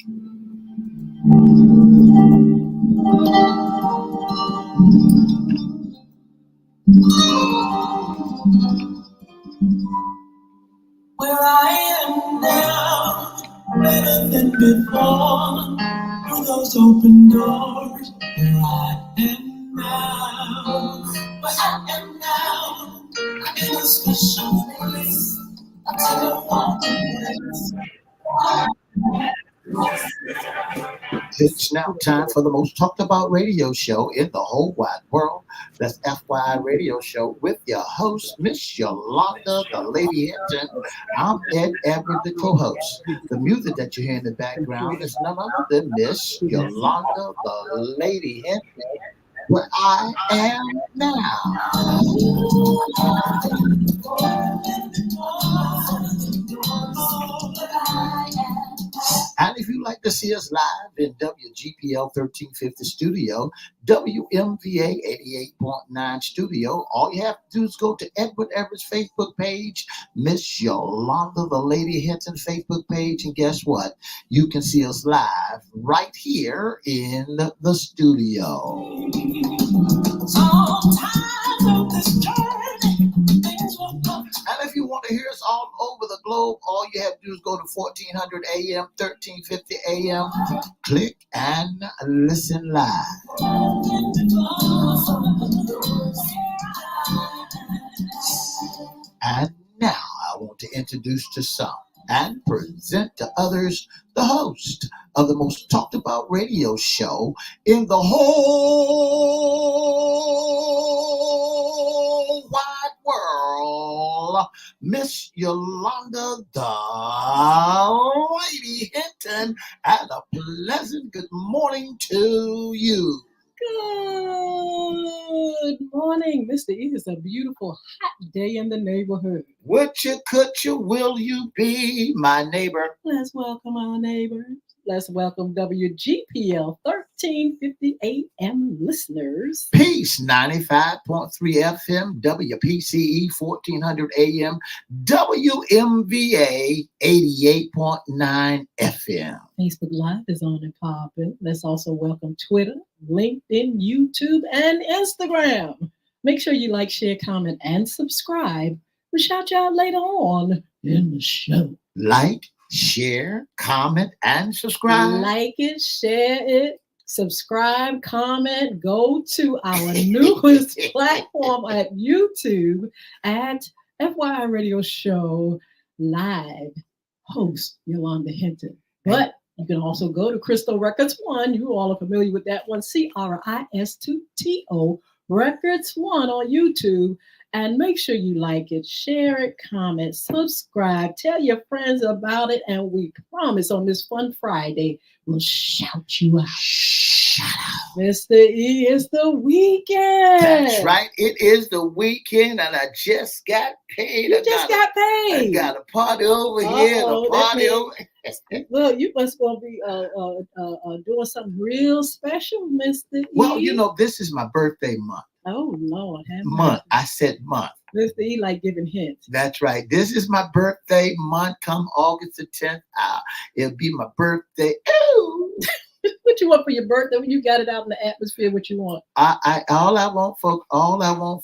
Where I am now, better than before. Through those open doors, where I am now. Where I am now, in a special place. I take a walk It's now time for the most talked about radio show in the whole wide world. That's FYI Radio Show with your host, Miss Yolanda, the Lady Hinton. I'm Ed Everett, the co-host. The music that you hear in the background is none other than Miss Yolanda, the Lady Hinton, where I am now. And if you'd like to see us live in WGPL 1350 studio, WMVA 88.9 studio, all you have to do is go to Edward Everett's Facebook page, Miss Yolanda, the Lady Hinton Facebook page, and guess what? You can see us live right here in the studio. And if you want to hear us all over the globe, all you have to do is go to 1400 AM, 1350 AM, click and listen live. And now I want to introduce to some and present to others the host of the most talked about radio show in the whole wide world, Miss Yolanda, the Lady Hinton, and a pleasant good morning to you. Good morning, Mr. E. It's a beautiful, hot day in the neighborhood. Would you, could you, will you be my neighbor? Let's welcome our neighbors. Let's welcome WGPL 1350 AM listeners. Peace, 95.3 FM, WPCE 1400 AM, WMVA 88.9 FM. Facebook Live is on and popping. Let's also welcome Twitter, LinkedIn, YouTube, and Instagram. Make sure you like, share, comment, and subscribe. We'll shout you out later on in the show. Like, share, comment, and subscribe. Like it, share it, subscribe, comment. Go to our newest platform at YouTube at FYI Radio Show Live, host Yolanda Hinton. But you can also go to Crystal Records 1. You all are familiar with that one. CRISTO Records 1 on YouTube. And make sure you like it, share it, comment, subscribe, tell your friends about it. And we promise on this fun Friday, we'll shout you out. Shout out. Mr. E, it's the weekend. That's right. It is the weekend, and I just got paid. You just got paid. I got a party over here, a party over here. Well, you must going to be doing something real special, Mr. E. Well, you know, this is my birthday month. Oh, Lord. Month. I said month. Mr. E like giving hints. That's right. This is my birthday month. Come August the 10th, it'll be my birthday. Ooh. What you want for your birthday when you got it out in the atmosphere? What you want? All I want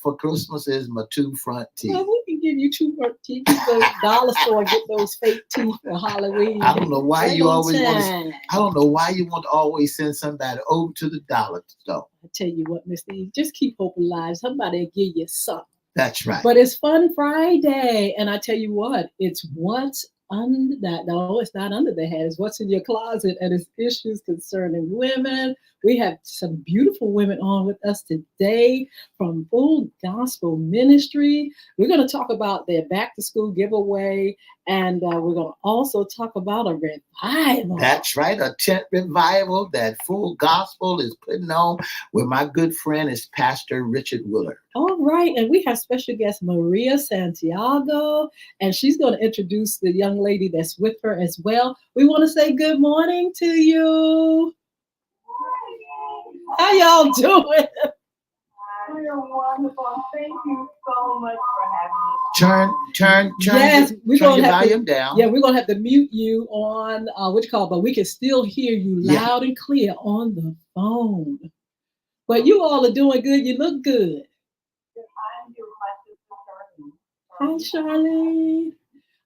for Christmas is my 2 front teeth. Well, we can give you 2 front teeth. You go to the dollar store and get those fake teeth for Halloween. I don't know why you always want to always send somebody over to the dollar store. I tell you what, Mr. E, just keep hope alive. Somebody will give you something. That's right. But it's Fun Friday, and I tell you what, it's what's under that. No, it's not under the head. It's what's in your closet, and it's issues concerning women. We have some beautiful women on with us today from Full Gospel Ministry. We're going to talk about their back to school giveaway, and we're going to also talk about a revival. That's right, a tent revival that Full Gospel is putting on with my good friend is Pastor Richard Willard. All right, and we have special guest Maria Santiago, and she's going to introduce the young lady that's with her as well. We want to say good morning to you. How y'all doing? We're wonderful. Thank you so much for having us Turn Yes, we're turn gonna your have volume to. down. Yeah, we're gonna have to mute you on what you call, but we can still hear you Yeah. loud and clear on the phone. But you all are doing good. You look good. Hi, Charlene.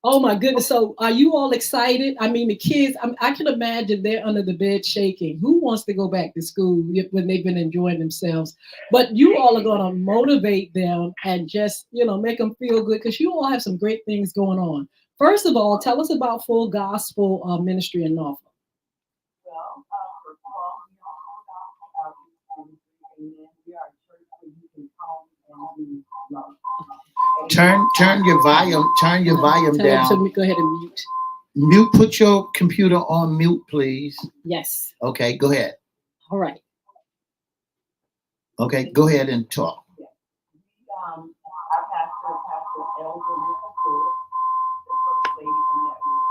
Oh my goodness. So are you all excited? I mean, the kids, I can imagine they're under the bed shaking. Who wants to go back to school when they've been enjoying themselves? But you all are going to motivate them and just, make them feel good because you all have some great things going on. First of all, tell us about Full Gospel Ministry in Norfolk. Well, first of all, we are a church where you can come and be loved. Turn your volume Tell them down. to go ahead and mute. Mute. Put your computer on mute, please. Yes. Okay, go ahead. All right. Okay, go ahead and talk. Our pastor, Pastor Elder, the first lady in that room.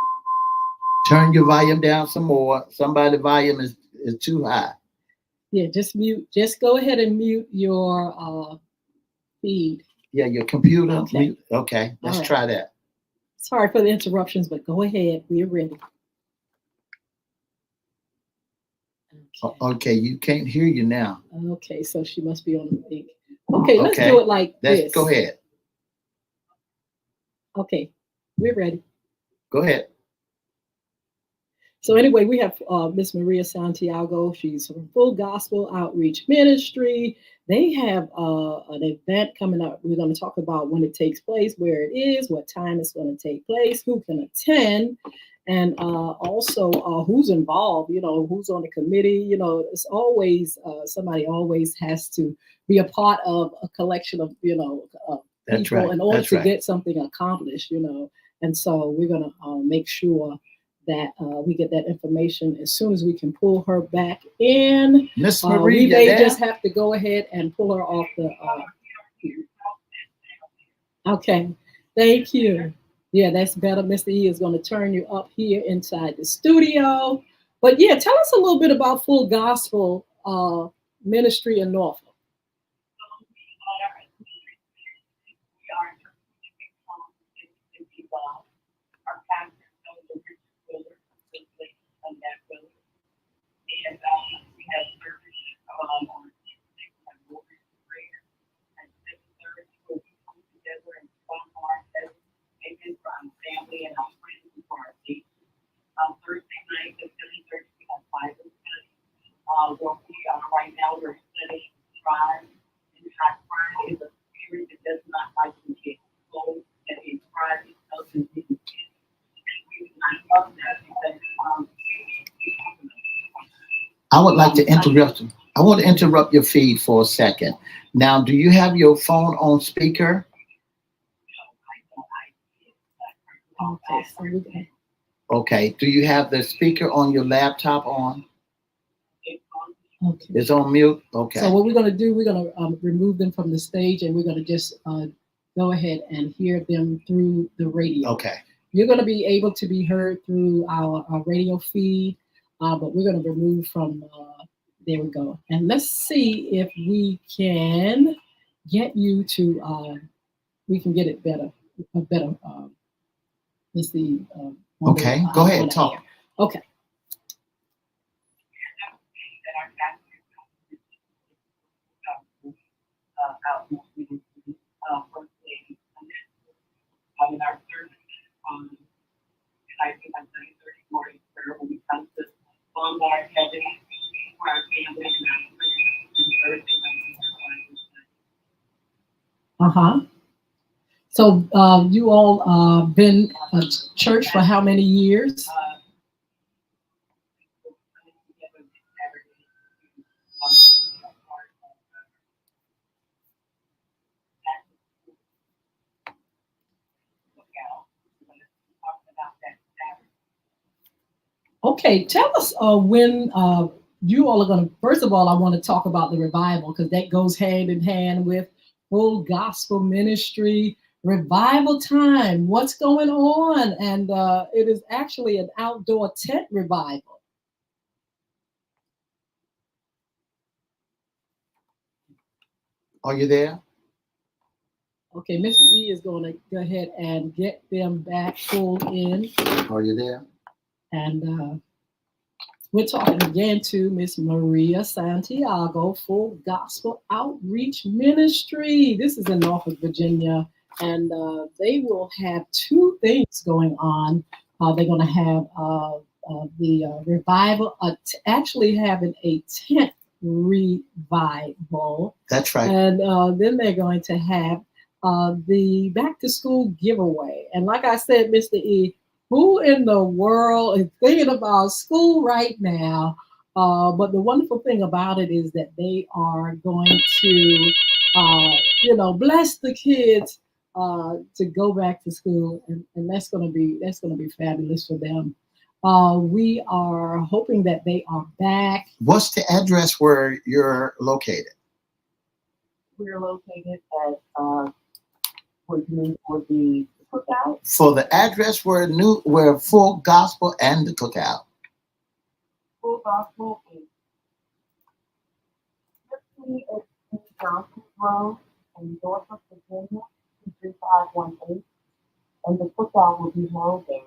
Turn your volume down some more. Somebody's volume is too high. Yeah, just mute. Just go ahead and mute your feed. Yeah, your computer. Okay. Okay, let's try that. Sorry for the interruptions, but go ahead. We're ready. Okay, you can't hear you now. Okay, so she must be on the thing. Okay, let's do it like this. Go ahead. Okay, we're ready. Go ahead. So anyway, we have Miss Maria Santiago. She's from Full Gospel Outreach Ministry. They have an event coming up. We're going to talk about when it takes place, where it is, what time it's going to take place, who can attend, and also who's involved, who's on the committee. It's always somebody always has to be a part of a collection of, people in order to get something accomplished, And so we're going to make sure that we get that information as soon as we can pull her back in. Miss Maria, we may just have to go ahead and pull her off the. Okay, thank you. Yeah, that's better. Mr. E is going to turn you up here inside the studio. But yeah, tell us a little bit about Full Gospel Ministry in Norfolk. And we have service on prayer and 6:30 we'll be together and fun ourselves, maybe from family and our friends for our dates. Thursday night at 7:30 we have Bible study. Where we are right now we're studying pride, and how pride is a spirit that does not like to get exposed, that is pride itself is in it. And we not love that because I would like to interrupt. I want to interrupt your feed for a second. Now, do you have your phone on speaker? Okay. Do you have the speaker on your laptop on? Okay. It's on mute. Okay. So what we're going to do, we're going to remove them from the stage, and we're going to just go ahead and hear them through the radio. Okay. You're going to be able to be heard through our radio feed. But we're going to remove from, there we go. And let's see if we can get you to, we can get it better, let's see. Okay, go ahead, talk. Okay. In our service, I think I'm 30 morning prayer when we come to bombard heaven for our family and our friends and Thursday night. So you all been a church for how many years? Okay, tell us when you all are going to, first of all, I want to talk about the revival because that goes hand in hand with Full Gospel Ministry. Revival time, what's going on? And it is actually an outdoor tent revival. Are you there? Okay, Mr. E is going to go ahead and get them back pulled in. Are you there? And we're talking again to Miss Maria Santiago, Full Gospel Outreach Ministry. This is in Norfolk, Virginia. And they will have two things going on. They're going to have the revival, actually having a tent revival. That's right. And then they're going to have the back to school giveaway. And like I said, Mr. E, who in the world is thinking about school right now? But the wonderful thing about it is that they are going to, bless the kids to go back to school, and that's going to be fabulous for them. We are hoping that they are back. What's the address where you're located? We're located at for the cookout. For the address where Full Gospel and the Cookout. Full Gospel is 15 Johnson Road in Norfolk, Virginia, 23518, and the cookout will be held there.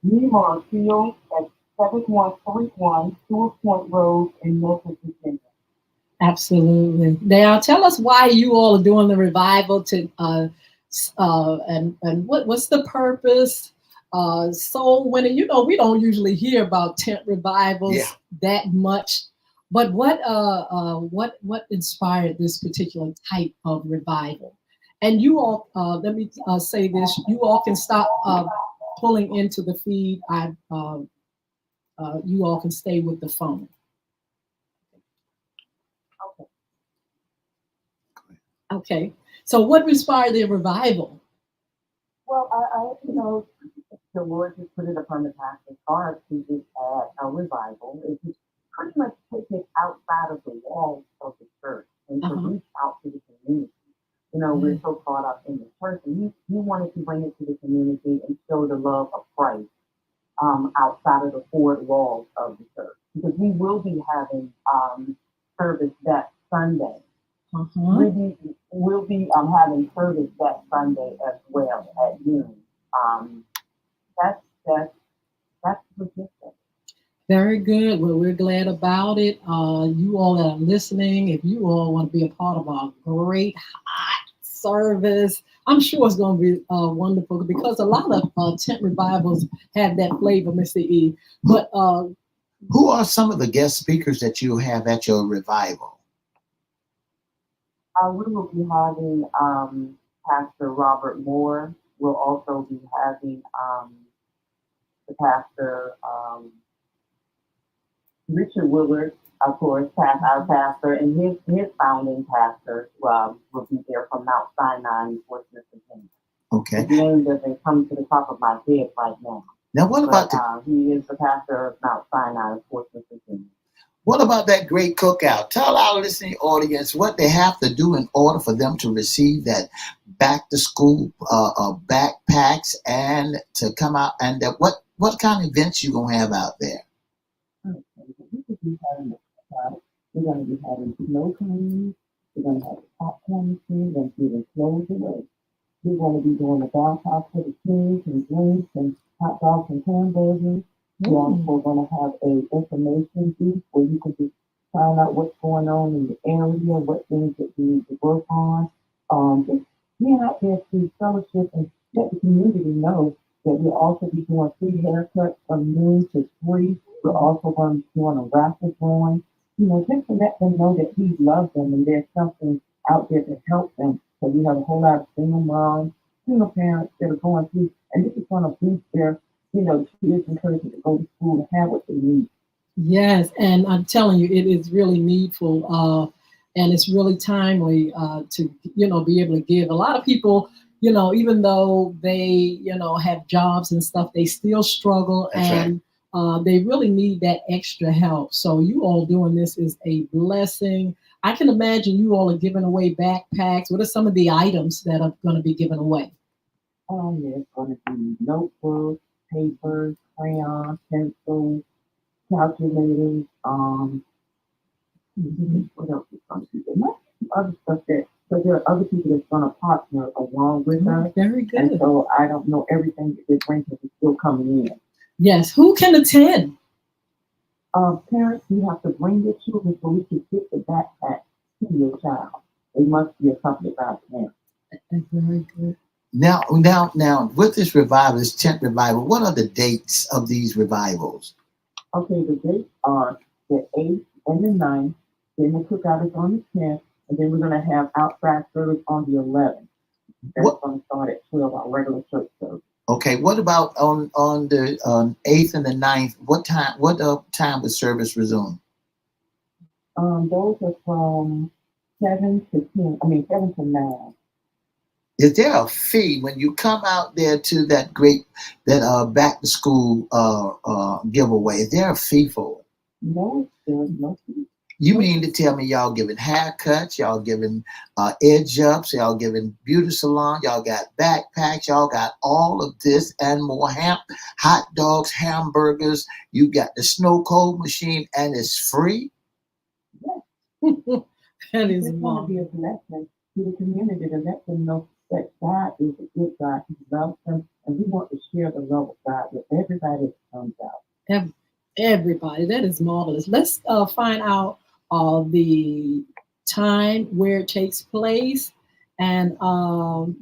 Nemo Field at 7131 Stewart Point Road in Norfolk, Virginia. Absolutely. Now, tell us why you all are doing the revival to and what's the purpose? Soul winning. You know, we don't usually hear about tent revivals that much, but what inspired this particular type of revival? And you all, let me say this: you all can stop pulling into the feed. You all can stay with the phone. Okay. So what inspired the revival? Well, the Lord just put it upon the pastor's heart to just add a revival. It's just pretty much take it outside of the walls of the church and to reach out to the community. You know, we're so caught up in the church, and he wanted to bring it to the community and show the love of Christ outside of the four walls of the church. Because we will be having service that Sunday. We'll be having service that Sunday as well at noon. That's ridiculous. Very good. Well, we're glad about it. You all that are listening, if you all want to be a part of our great hot service, I'm sure it's going to be wonderful, because a lot of tent revivals have that flavor, Mr. E. But who are some of the guest speakers that you have at your revival? We will be having Pastor Robert Moore. We'll also be having the pastor Richard Willard, of course, our pastor, and his founding pastor will be there from Mount Sinai in Portsmouth, Virginia. Okay. His name doesn't come to the top of my head right now. Now, what about he is the pastor of Mount Sinai in Portsmouth, Virginia. What about that great cookout? Tell our listening audience what they have to do in order for them to receive that back to school backpacks and to come out, and that what kind of events you gonna have out there? Okay. We could be having a cookout. We're going to be having snow cones. We're going to have a popcorn machine. We're going to be giving clothes away. We're going to be doing a bathhouse for the kids and drinks and hot dogs and hamburgers. We're also going to have a information booth where you can just find out what's going on in the area, what things that we need to work on. Just being out there to fellowship and let the community know that we'll also be doing free haircuts from noon to 3. We're also going to be doing a raffle drawing, just to let them know that we love them and there's something out there to help them. So we have a whole lot of single moms, single parents that are going through, and this is going to boost their kids encouragement to go to school and have what they need. Yes, and I'm telling you, it is really needful, and it's really timely to be able to give. A lot of people, even though they have jobs and stuff, they still struggle. That's and they really need that extra help. So you all doing this is a blessing. I can imagine you all are giving away backpacks. What are some of the items that are going to be given away? It's going to be notebooks, papers, crayons, pencils, calculators, what else is going to be there? Other stuff that So there are other people that's going to partner along with us. Very And good. so I don't know everything that they're bringing is still coming in. Yes. Who can attend? Parents, you have to bring your children so we can fit the backpack to your child. They must be accompanied by a parent. Very good. Now, with this revival, this tent revival, what are the dates of these revivals? Okay, the dates are the 8th and the 9th. Then the cookout is on the 10th. And then we're going to have outside service on the 11th. That's going to start at 12, our regular church service. Okay, what about on the 8th and the 9th? What time will service resume? Those are from 7 to 10. 7 to 9. Is there a fee when you come out there to that back to school giveaway? Is there a fee for it? No, there's no fee. You mean to tell me y'all giving haircuts, y'all giving edge ups, y'all giving beauty salon, y'all got backpacks, y'all got all of this and more, hot dogs, hamburgers, you got the snow cold machine, and it's free? Yes. That is It's going to be a blessing to the community to let them know that God is a good God. He loves them, and we want to share the love of God with everybody that comes out. Everybody. That is marvelous. Let's find out the time where it takes place, and all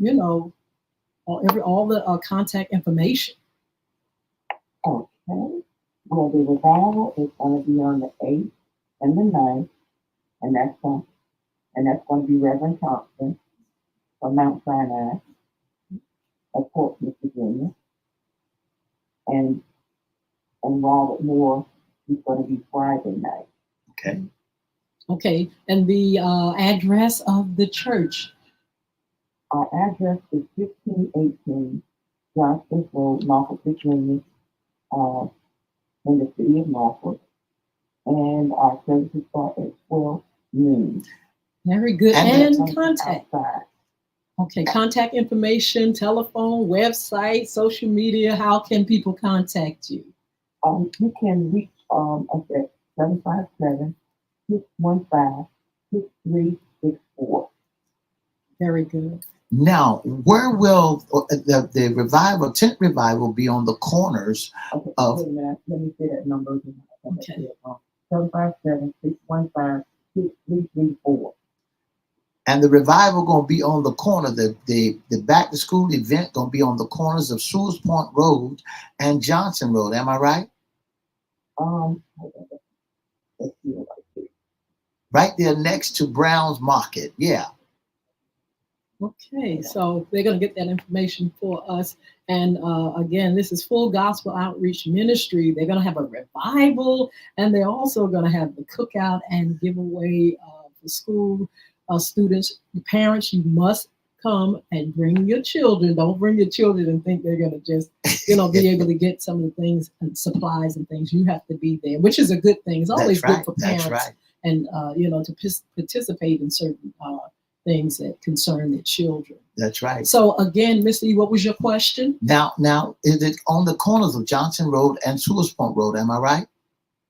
the contact information. Okay. Well, the revival is going to be on the 8th and the 9th, and that's going to be Reverend Thompson from Mount Sinai of Portsmouth, Virginia, and Robert Moore is going to be Friday night. Okay. Okay, and the address of the church. Our address is 1518 Johnston Road, Norfolk, Virginia, in the city of Norfolk, and our services start at 12 noon. Very good. And contact. Outside. Okay, contact information, telephone, website, social media. How can people contact you? You can reach us at 757-615-6364. Very good. Now, where will the revival, tent revival, be on the corners of? Wait a minute, let me say that number again. Okay. 757-615-6334. And the revival going to be on the corner. The back to school event going to be on the corners of Sewers Point Road and Johnson Road. Am I right? Let's see it right there. Right there next to Brown's Market. Yeah. Okay, so they're going to get that information for us. And again, this is Full Gospel Outreach Ministry. They're going to have a revival, and they're also going to have the cookout and giveaway for school students. The parents, you must come and bring your children. Don't bring your children and think they're going to just, be able to get some of the things and supplies and things. You have to be there, which is a good thing. It's always good for parents and, to participate in certain things that concern their children. That's right. So again, Mr. E, what was your question? Now, is it on the corners of Johnson Road and Sewers Point Road? Am I right?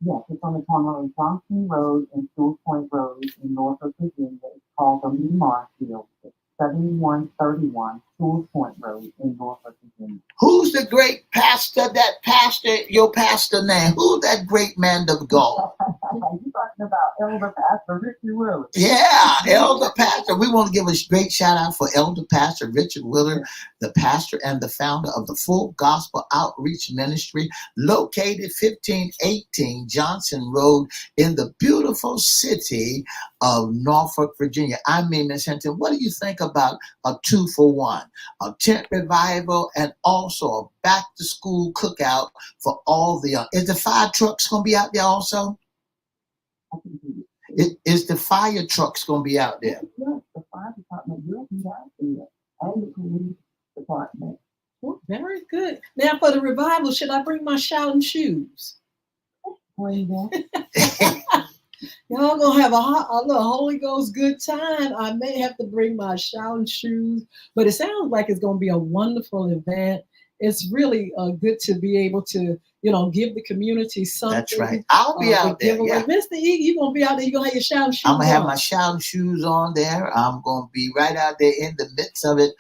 Yes, it's on the corner of Johnson Road and Sewers Point Road in Norfolk, Virginia. It's called the Lee Marshfield. It's 7131 Sewers Point Road in Norfolk, Virginia. Who's the great pastor? Your pastor name? Who's that great man of God? You talking about Elder Pastor Richard Willard? Yeah, Elder Pastor. We want to give a great shout out for Elder Pastor Richard Willard, the pastor and the founder of the Full Gospel Outreach Ministry, located 1518 Johnson Road in the beautiful city of Norfolk, Virginia. I mean, Miss Hinton, what do you think about a 2-for-1, a tent revival, and also a back to school cookout for all the young? Is the fire trucks going to be out there also? Is the fire trucks going to be out there? Yes, the fire department will be out there, and the police department. Well, very good. Now for the revival, should I bring my shouting shoes? Bring them. Y'all gonna have a little Holy Ghost good time. I may have to bring my shouting shoes, but it sounds like it's gonna be a wonderful event. It's really good to be able to, give the community something. That's right. I'll be out there. Giveaway. Yeah. Mr. E, you're going to be out there. You're going to have your shouting shoes I'm gonna have on. my shouting shoes on there. I'm gonna be right out there in the midst of it,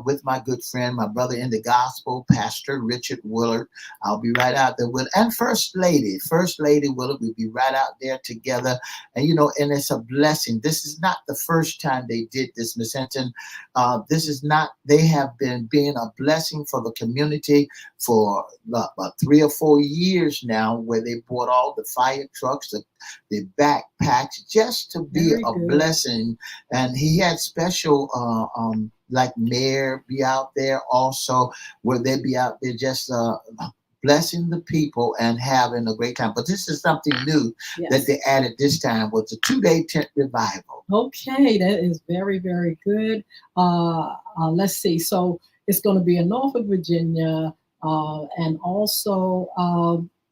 with my good friend, my brother in the gospel, Pastor Richard Willard. I'll be right out there with, and First Lady Willard. We'll be right out there together, and and it's a blessing. This is not the first time they did this, Miss Hinton. This is not. They have been being a blessing for the community for about 3 or 4 years now, where they brought all the fire trucks, the backpacks, just to be Very a good. blessing. And he had special like mayor be out there also, where they be out there just blessing the people and having a great time. But this is something new that they added this time, was a 2-day tent revival. Okay, that is very, very good. Let's see. So it's going to be in Norfolk, Virginia, and also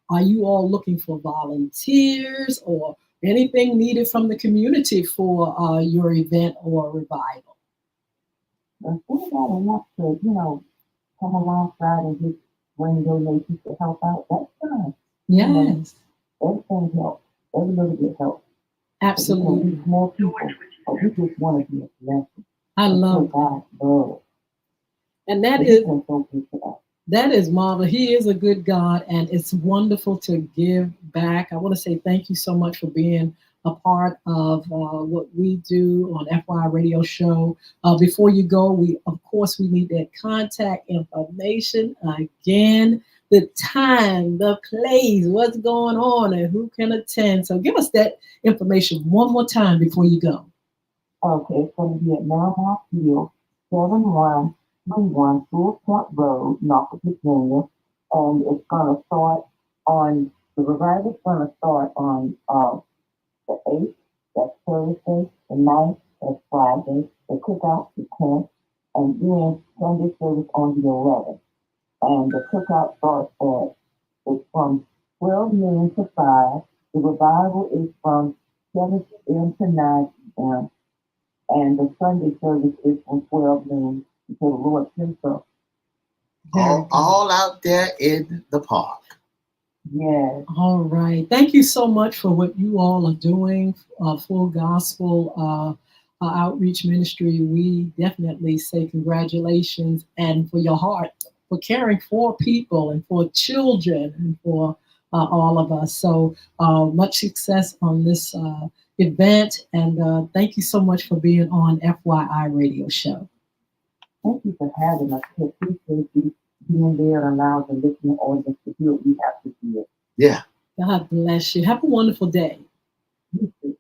are you all looking for volunteers or anything needed from the community for your event or revival? If anybody wants to, come alongside and just bring donations to help out, that's fine. Yes. Everything helps. Every little bit helps. Absolutely. We need more people, but we just want to be a blessing. I love God's love. And that is marvelous. He is a good God, and it's wonderful to give back. I want to say thank you so much for being a part of what we do on FY Radio Show. Before you go, we need that contact information again, the time, the place, what's going on, and who can attend. So give us that information one more time before you go. Okay, it's going to be at Melmont Field, 7131 Full Point Road, Norfolk, Virginia, and it's going to start on, the revival is going to start on the 8th, that's Thursday, the 9th, that's Friday, the cookout, the 10th, and then Sunday service on the 11th. And the cookout starts it's from 12 noon to 5. The revival is from 7 p.m. to 9 p.m. And the Sunday service is from 12 noon until the Lord himself. All out there in the park. Yes. All right. Thank you so much for what you all are doing, Full Gospel Outreach Ministry. We definitely say congratulations, and for your heart, for caring for people and for children and for all of us. So much success on this event, and thank you so much for being on FYI Radio Show. Thank you for having us. We appreciate you being there and allowing the listening audience to hear what we have to hear. Yeah. God bless you. Have a wonderful day. You too.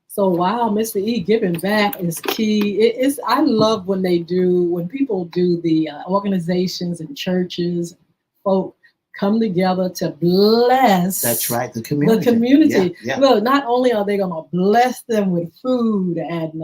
So wow, Mr. E, giving back is key. I love when people do the organizations and churches, folk come together to bless. That's right, the community. The community. Yeah. Look, not only are they going to bless them with food and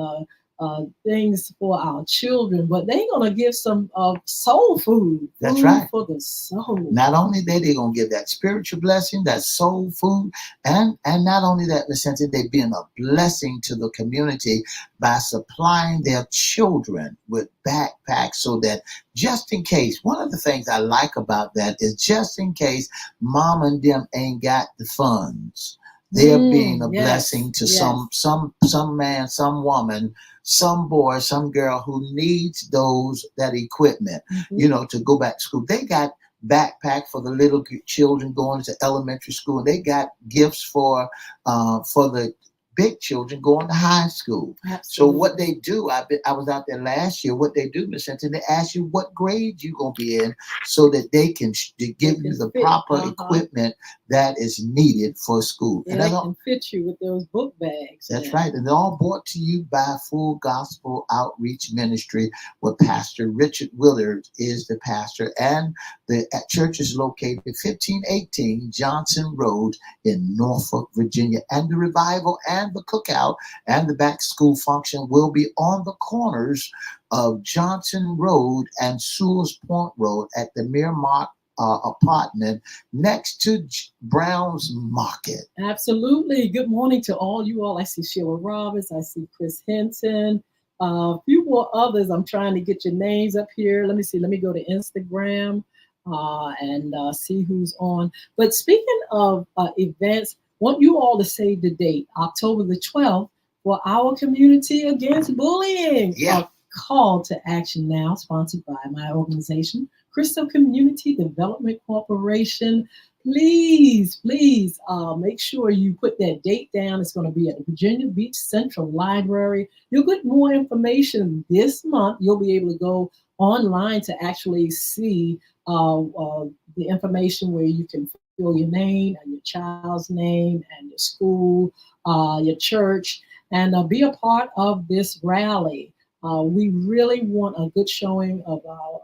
things for our children, but they're going to give some soul food. That's right. For the soul. Not only that, they're going to give that spiritual blessing, that soul food, and not only that, in the sense that they're being a blessing to the community by supplying their children with backpacks, so that just in case, one of the things I like about that is just in case mom and them ain't got the funds, they're being a blessing to some man, some woman, some boy, some girl who needs that equipment, to go back to school. They got backpack for the little children going to elementary school. They got gifts for the big children going to high school. Absolutely. So what they do, I was out there last year. What they do, Miss Hinton, they ask you what grade you gonna be in, so that they can give you the proper equipment that is needed for school. Yeah, and they can fit you with those book bags. That's right, and they're all brought to you by Full Gospel Outreach Ministry, where Pastor Richard Willard is the pastor, and the church is located at 1518 Johnson Road in Norfolk, Virginia, and the revival and the cookout and the back school function will be on the corners of Johnson Road and Sewell's Point Road at the Miramar apartment next to Brown's Market. Absolutely. Good morning to all you all. I see Sheila Roberts. I see Chris Hinton. A few more others. I'm trying to get your names up here. Let me see. Let me go to Instagram. and see who's on. But speaking of events, want you all to save the date, October the 12th, for our Community Against Bullying. Yeah. A call to action now, sponsored by my organization, Crystal Community Development Corporation. Please, please make sure you put that date down. It's going to be at the Virginia Beach Central Library. You'll get more information this month. You'll be able to go online to actually see the information where you can fill your name and your child's name and your school, your church, and be a part of this rally. We really want a good showing of our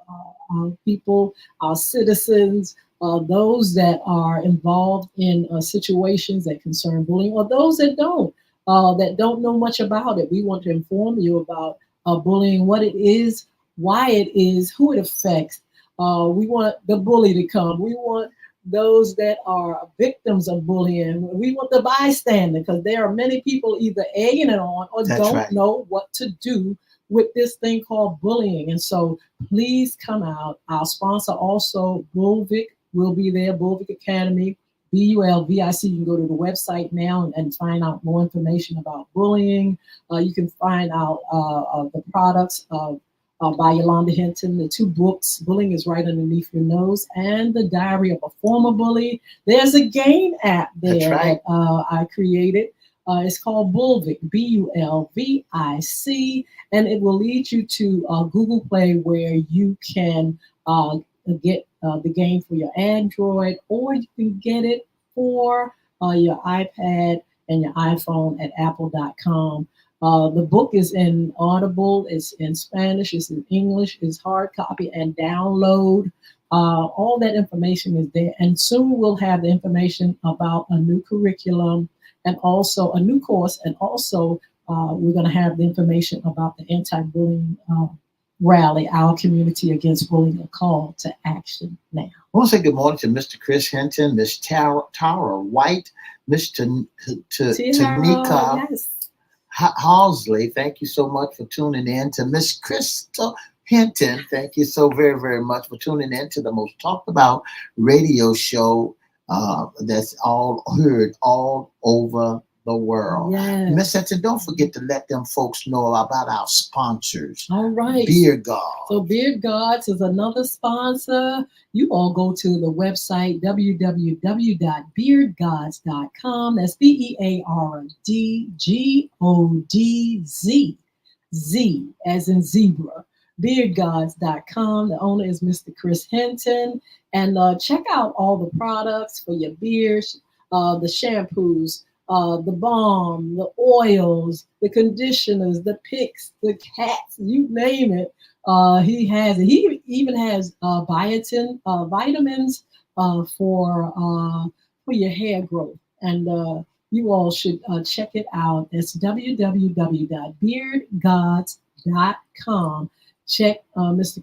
people, our citizens, those that are involved in situations that concern bullying, or those that don't know much about it. We want to inform you about bullying, what it is, why it is, who it affects. We want the bully to come. We want those that are victims of bullying. We want the bystander, because there are many people either egging it on or don't know what to do with this thing called bullying. And so please come out. Our sponsor also, Bulvic, will be there, Bulvic Academy, BULVIC. You can go to the website now and find out more information about bullying. You can find out the products by Yolanda Hinton, the 2 books, Bullying is Right Underneath Your Nose, and The Diary of a Former Bully. There's a game app there that I created. It's called Bulvic, BULVIC, and it will lead you to Google Play, where you can get the game for your Android, or you can get it for your iPad and your iPhone at apple.com. The book is in Audible, it's in Spanish, it's in English, it's hard copy and download. All that information is there. And soon we'll have the information about a new curriculum and also a new course. And also we're going to have the information about the anti-bullying rally, Our Community Against Bullying, a call to action now. I want to say good morning to Mr. Chris Hinton, Miss Tara White, Mr. Tanika. Yes. Halsley, thank you so much for tuning in. To Miss Crystal Hinton, thank you so very, very much for tuning in to the most talked about radio show that's all heard all over the world. Yes. Miss Hinton, don't forget to let them folks know about our sponsors. All right. Beard Gods. So Beard Gods is another sponsor. You all go to the website, www.beardgods.com. That's BEARDGODZ. Z as in zebra. Beardgods.com. The owner is Mr. Chris Hinton. And check out all the products for your beards, the shampoos, the balm, the oils, the conditioners, the picks, the cats, you name it. He has it. He even has biotin, vitamins for your hair growth. And you all should check it out. It's www.beardgods.com. Check Mr.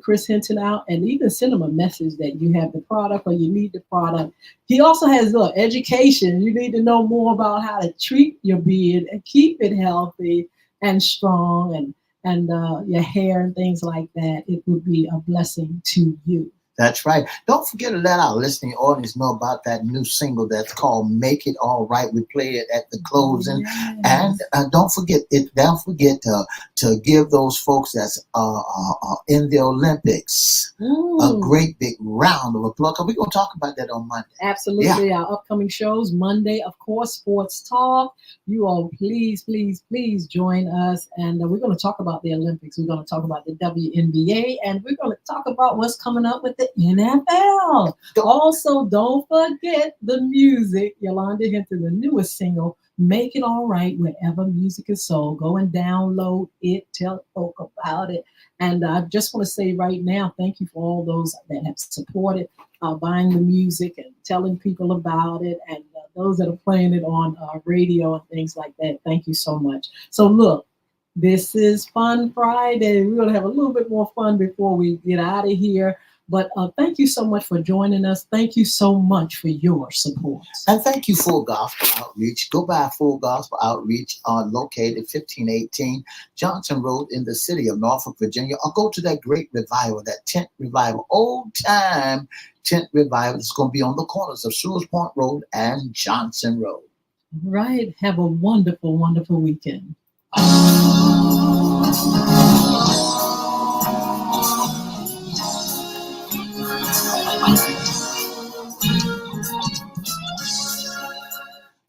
Chris Hinton out, and even send him a message that you have the product or you need the product. He also has education. You need to know more about how to treat your beard and keep it healthy and strong, and your hair and things like that. It would be a blessing to you. That's right. Don't forget to let our listening audience know about that new single that's called "Make It All Right." We play it at the closing, yes. And don't forget to give those folks that's in the Olympics a great big round of applause. We're gonna talk about that on Monday. Absolutely, yeah. Our upcoming shows Monday, of course, Sports Talk. You all, please join us, and we're going to talk about the Olympics. We're going to talk about the WNBA, and we're going to talk about what's coming up with the NFL. Also, don't forget the music. Yolanda Hinton, the newest single, Make It All Right, wherever music is sold. Go and download it, tell folk about it. And I just want to say right now, thank you for all those that have supported buying the music and telling people about it, and those that are playing it on radio and things like that. Thank you so much. So look, this is Fun Friday. We're going to have a little bit more fun before we get out of here. But thank you so much for joining us. Thank you so much for your support. And thank you, Full Gospel Outreach. Go by Full Gospel Outreach, located 1518 Johnson Road in the city of Norfolk, Virginia, or go to that great revival, that tent revival, old time tent revival. It's going to be on the corners of Sewers Point Road and Johnson Road. Right. Have a wonderful, wonderful weekend.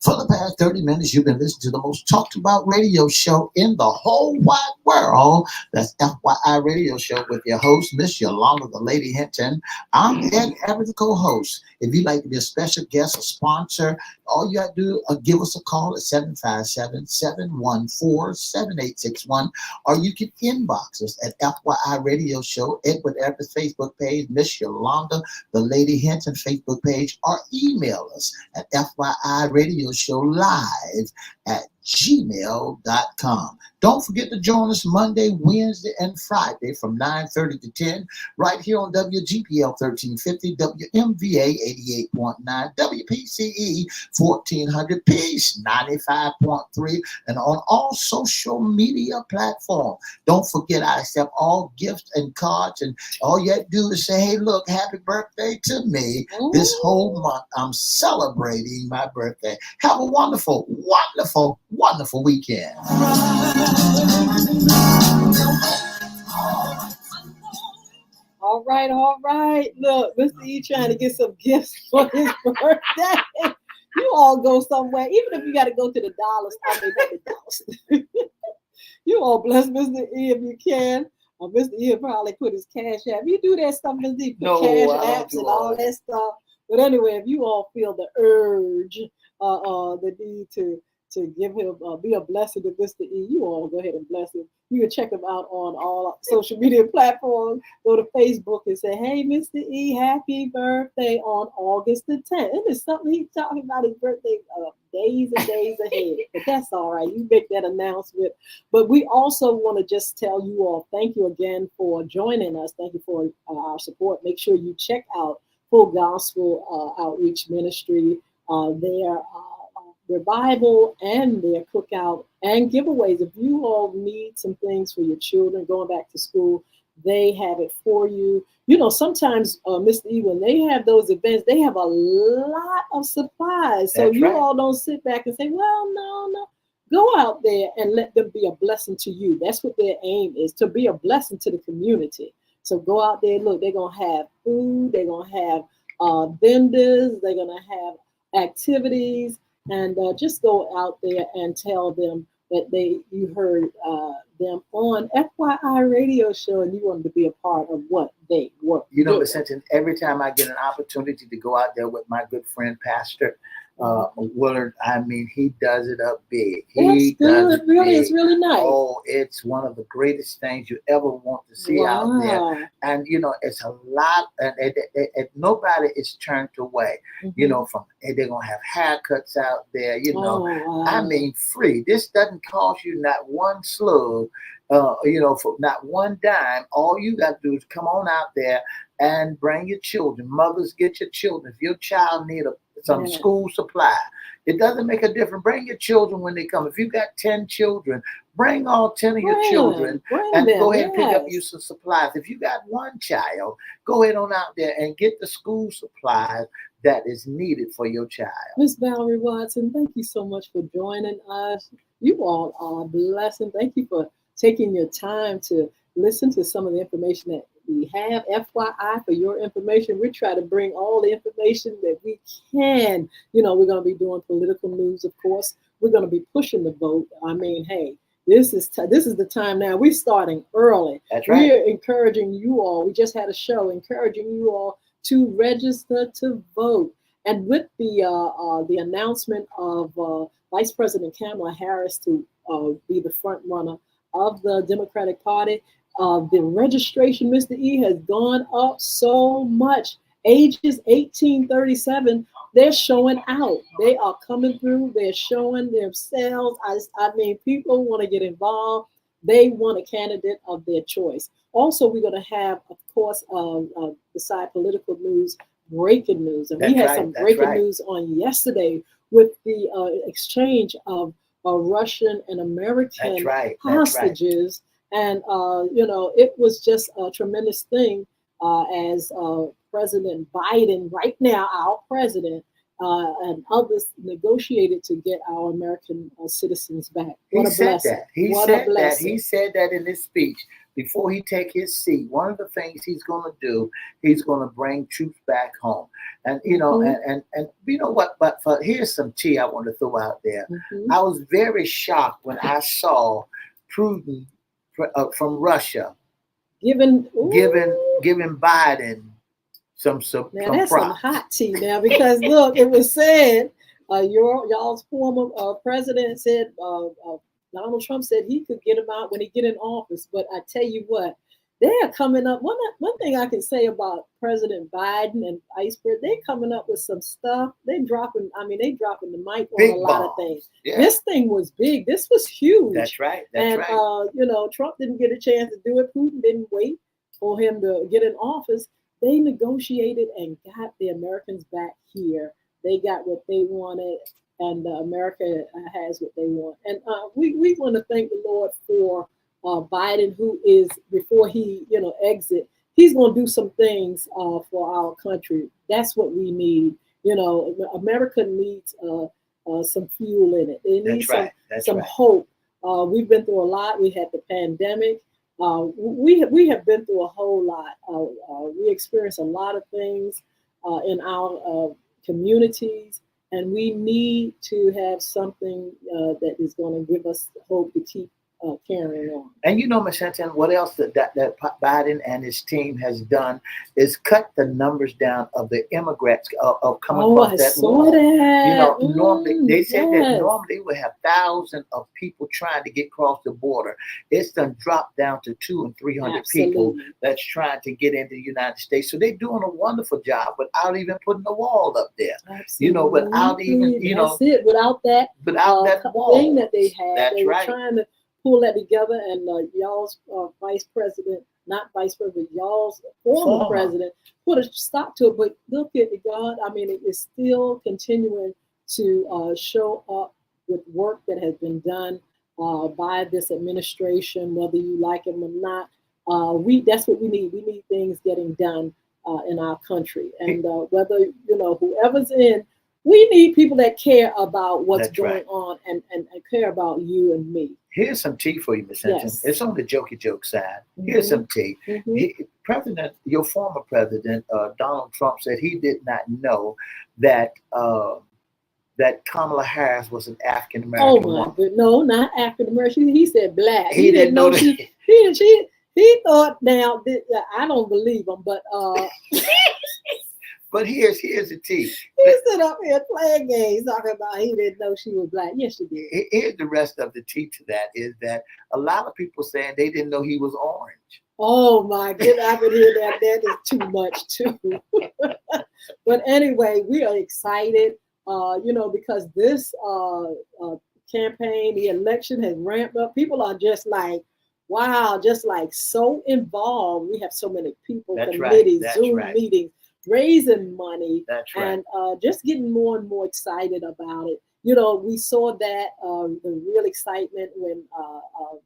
For the past 30 minutes, you've been listening to the most talked about radio show in the whole wide world. That's FYI Radio Show with your host, Miss Yolanda, the Lady Hinton. I'm Ed Everett, the co-host. If you'd like to be a special guest or sponsor, all you have to do is give us a call at 757-714-7861, or you can inbox us at FYI Radio Show, Edward Everett's Facebook page, Miss Yolanda, the Lady Hinton Facebook page, or email us at FYI Radio Show live at gmail.com. Don't forget to join us Monday, Wednesday, and Friday from 9:30 to 10 right here on WGPL 1350, WMVA 88.9, WPCE 1400, Peace 95.3, and on all social media platforms. Don't forget, I accept all gifts and cards, and all you have to do is say, hey, look, happy birthday to me. This whole month, I'm celebrating my birthday. Have a wonderful, wonderful, wonderful weekend. All right, all right. Look, Mr. E trying to get some gifts for his birthday. You all go somewhere, even if you got to go to the dollar store, not the dollar store. You all bless Mr. E if you can. Mr. E will probably put his cash app. You do that stuff, Mr. E, put cash apps and all that stuff. But anyway, if you all feel the urge, the need to give him, be a blessing to Mr. E, you all go ahead and bless him. You can check him out on all social media platforms. Go to Facebook and say, hey, Mr. E, happy birthday on August the 10th. And it's something he's talking about his birthday days and days ahead. But that's all right. You make that announcement. But we also want to just tell you all, thank you again for joining us. Thank you for our support. Make sure you check out Full Gospel Outreach Ministry, their revival and their cookout and giveaways. If you all need some things for your children going back to school, they have it for you. You know, sometimes, Mr. E, when they have those events, they have a lot of supplies. So you all don't sit back and say, well, no. Go out there and let them be a blessing to you. That's what their aim is, to be a blessing to the community. So go out there, look, they're going to have food, they're going to have vendors, they're going to have activities, and just go out there and tell them that you heard them on FYI Radio Show and you wanted to be a part of what they were. You know, listen, every time I get an opportunity to go out there with my good friend, Pastor Willard, I mean, he does it up big. That's good. Really, it's really nice. Oh, it's one of the greatest things you ever want to see out there. And, you know, it's a lot, and nobody is turned away. You know, they're going to have haircuts out there, you know. I mean, free. This doesn't cost you not one slug, you know, for not one dime. All you got to do is come on out there and bring your children. Mothers, get your children. If your child need some school supply, it doesn't make a difference. Bring your children when they come. If you got 10 children, bring all 10 of your children and go ahead and pick up you some supplies. If you got one child, go ahead on out there and get the school supplies that is needed for your child. Miss Valerie Watson, thank you so much for joining us. You all are a blessing. Thank you for taking your time to listen to some of the information that we have. FYI, for your information, we try to bring all the information that we can. You know, we're going to be doing political news, of course. We're going to be pushing the vote. I mean, hey, this is the time now. We're starting early. That's right. We're encouraging you all. We just had a show encouraging you all to register to vote. And with the announcement of Vice President Kamala Harris to be the front runner of the Democratic Party, the registration, Mr. E, has gone up so much. Ages 18-37, they're showing out. They are coming through. They're showing themselves. I mean, people want to get involved. They want a candidate of their choice. Also, we're going to have, of course, beside political news, breaking news. And we That's had right, some that's breaking right. news on yesterday with the exchange of Russian and American That's right. That's right. hostages. And, it was just a tremendous thing as President Biden, right now, our president, and others negotiated to get our American citizens back. What He a said blessing. that. He What a said that. blessing. He said that in his speech before he take his seat. One of the things he's going to do, he's going to bring troops back home. And Mhm. and you know what? But here's some tea I want to throw out there. Mhm. I was very shocked when I saw Putin from Russia Giving, giving Biden some now that's some props. hot tea now, because look, it was said, y'all's former president said, Donald Trump said he could get him out when he get in office. But I tell you what, they are coming up. One thing I can say about President Biden and Vice President, they coming up with some stuff. They dropping the mic on Big a lot of bomb. things. Yeah. This thing was big. This was huge. That's right. That's And right. Trump didn't get a chance to do it. Putin didn't wait for him to get in office. They negotiated and got the Americans back here. They got what they wanted, and America has what they want. And we want to thank the Lord for Biden, who is, before he exit, he's going to do some things for our country. That's what we need. America needs some fuel in it. They need That's right. That's some right. hope. We've been through a lot. We had the pandemic. We have been through a whole lot. We experienced a lot of things in our communities, and we need to have something that is going to give us hope to keep carrying on. And Ms. Hinton, what else that Biden and his team has done is cut the numbers down of the immigrants of coming across I that saw wall. that. Normally they said that Yes. normally we have thousands of people trying to get across the border. It's done dropped down to 200 and 300 people Absolutely. that's trying to get into the United States. So they're doing a wonderful job without even putting a wall up there. Absolutely. Without even That's it. Without that that wall thing that they had, That's they were right. trying to pull that together, and y'all's vice president, not vice president, y'all's former president, put a stop to it. But look at God. I mean, it is still continuing to show up with work that has been done by this administration, whether you like him or not. That's what we need. We need things getting done in our country, and whether whoever's in. We need people that care about what's That's going right. on and care about you and me. Here's some tea for you, Miss Hinton. Yes. It's on the jokey joke side. Here's some tea. Your former president, Donald Trump, said he did not know that that Kamala Harris was an African American woman. No, not African American. He said black. He didn't know that. He thought. Now I don't believe him, but But here's the tea. He stood up here playing games talking about he didn't know she was black. Yes, she did. Here's the rest of the tea to that is that a lot of people saying they didn't know he was orange. Oh my goodness, I can hear that. That is too much too. But anyway, we are excited, because this campaign, the election has ramped up. People are just like, wow, just like so involved. We have so many people, committees, Zoom meetings, raising money, and just getting more and more excited about it. We saw that the real excitement when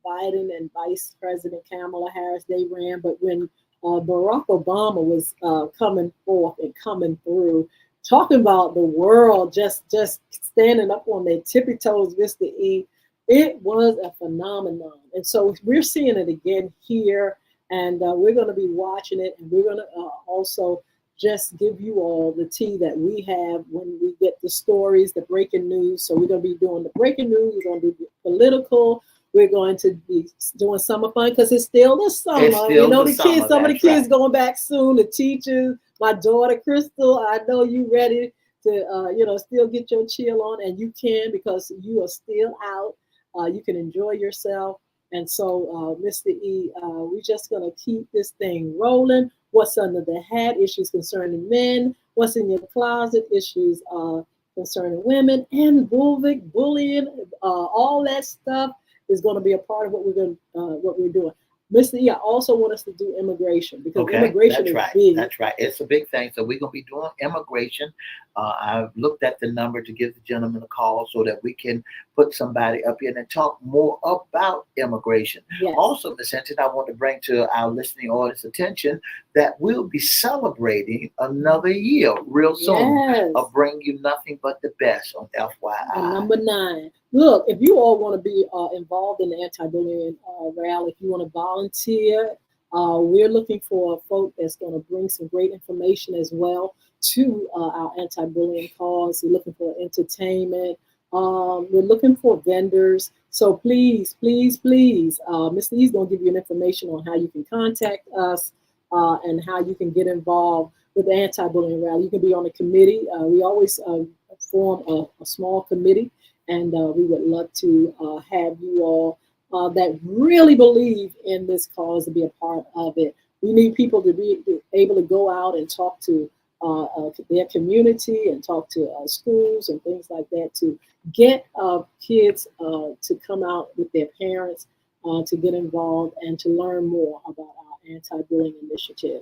Biden and Vice President Kamala Harris, they ran, but when Barack Obama was coming forth and coming through, talking about the world just standing up on their tippy toes, Mr. E, it was a phenomenon. And so we're seeing it again here, and we're going to be watching it, and we're going to also just give you all the tea that we have when we get the stories, the breaking news. So we're going to be doing the breaking news. We're going to be political. We're going to be doing summer fun because it's still the summer. Kids, some of the kids going back soon, the teachers, my daughter, Crystal, I know you ready to, still get your chill on, and you can because you are still out. You can enjoy yourself. And so, Mr. E, we're just going to keep this thing rolling. What's under the hat, issues concerning men. What's in your closet, issues concerning women. And bullying, all that stuff is going to be a part of what we're doing. Mr. E, I also want us to do immigration because Okay, immigration that's is right. big. That's right. It's a big thing. So we're going to be doing immigration. I've looked at the number to give the gentleman a call so that we can put somebody up here and talk more about immigration. Yes. Also, Ms. Hinton, I want to bring to our listening audience attention that we'll be celebrating another year real soon. Yes. I'll bring you nothing but the best on And FYI. number 9. Look, if you all want to be involved in the anti-bullying rally, if you want to volunteer, we're looking for a folk that's going to bring some great information as well to our anti-bullying cause. We're looking for entertainment. We're looking for vendors. So please, please, please, Mr. E's going to give you information on how you can contact us and how you can get involved with the anti-bullying rally. You can be on a committee. We always form a small committee, and we would love to have you all that really believe in this cause to be a part of it. We need people to be able to go out and talk to their community and talk to schools and things like that to get kids to come out with their parents to get involved and to learn more about our anti-bullying initiative.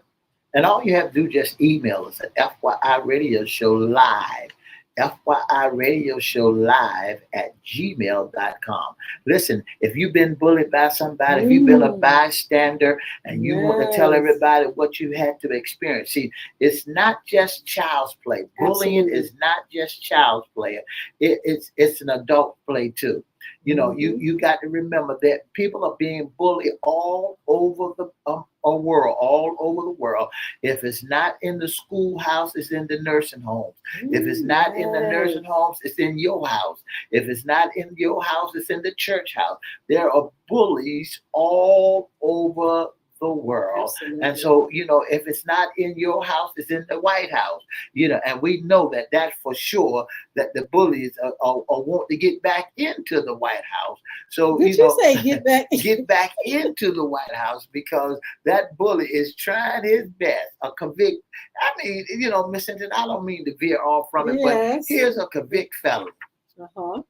And all you have to do just email us at FYI Radio Show Live. FYI Radio Show Live at gmail.com. Listen, if you've been bullied by somebody, if you've been a bystander and you want to tell everybody what you had to experience, see, it's not just child's play. Bullying Absolutely. is not just child's play. It's an adult play too. You know, you got to remember that people are being bullied all over the world, all over the world. If it's not in the schoolhouse, it's in the nursing homes. If it's not in the nursing homes, it's in your house. If it's not in your house, it's in the church house. There are bullies all over the world. Absolutely. And so, you know, if it's not in your house, it's in the White House. You know, and we know that for sure that the bullies are want to get back into the White House. So Did you say get back? get back into the White House because that bully is trying his best. A convict. I mean, you know, Miss Hinton, I don't mean to veer off from it, Yes. but here's a convict felon. Uh-huh.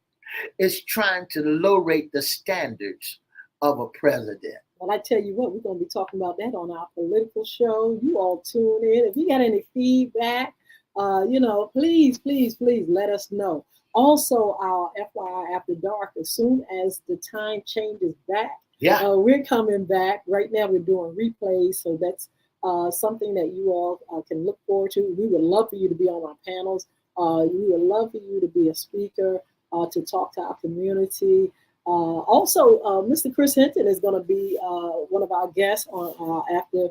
It's trying to low rate the standards of a president. Well, I tell you what, we're going to be talking about that on our political show. You all tune in. If you got any feedback, you know, please, please, please let us know. Also, our FYI After Dark, as soon as the time changes back, we're coming back. Right now, we're doing replays, so that's something that you all can look forward to. We would love for you to be on our panels. We would love for you to be a speaker, to talk to our community. Also, Mr. Chris Hinton is going to be one of our guests on our After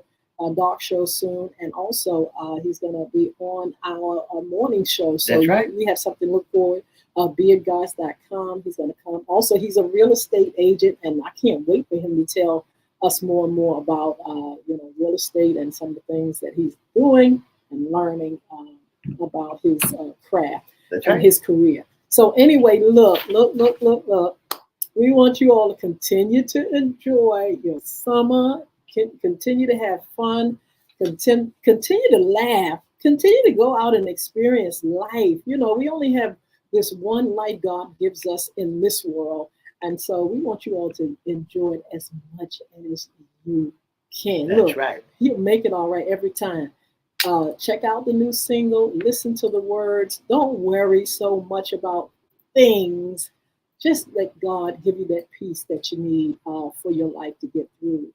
Dark show soon, and also he's going to be on our morning show. So That's right. we have something to look forward. Beardguys.com. He's going to come. Also, he's a real estate agent, and I can't wait for him to tell us more and more about you know, real estate and some of the things that he's doing and learning about his craft and his career. So anyway, look. We want you all to continue to enjoy your summer, continue to have fun, continue to laugh, continue to go out and experience life. You know, we only have this one life God gives us in this world. And so we want you all to enjoy it as much as you can. That's Look, right. You'll make it all right every time. Check out the new single, listen to the words. Don't worry so much about things. Just let God give you that peace that you need for your life to get through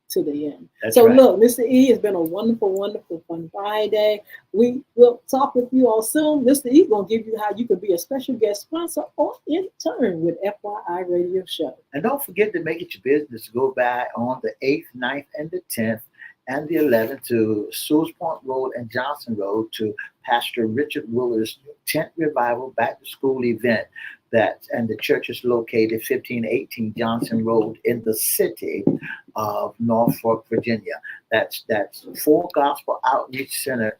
to the end. That's so right. Look, Mr. E, has been a wonderful, wonderful, fun Friday. We will talk with you all soon. Mr. E is going to give you how you can be a special guest sponsor or intern with FYI Radio Show. And don't forget to make it your business to go by on the 8th, 9th, and the 10th and the 11th to Sewell's Point Road and Johnson Road to Pastor Richard Willer's Tent Revival Back to School event. And the church is located 1518 Johnson Road in the city of Norfolk, Virginia. That's Full Gospel Outreach Center,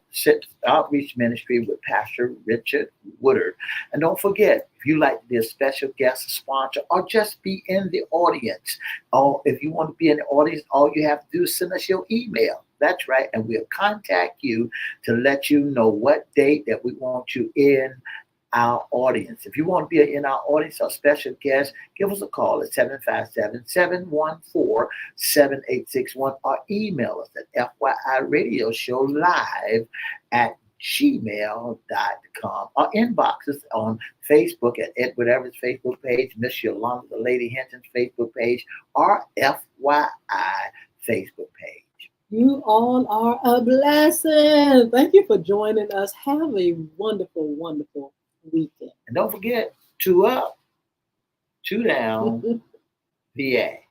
Outreach Ministry with Pastor Richard Woodard. And don't forget, if you like to be a special guest, a sponsor, or just be in the audience, or if you want to be in the audience, all you have to do is send us your email. That's right. And we'll contact you to let you know what date that we want you in our audience. If you want to be in our audience, our special guest, give us a call at 757-714-7861 or email us at FYIRadioshow@gmail.com or inbox us on Facebook at Edward Everett's Facebook page, Miss Yolanda, the Lady Hinton's Facebook page, or FYI Facebook page. You all are a blessing. Thank you for joining us. Have a wonderful, wonderful weekend. And don't forget, 2 up, 2 down, VA.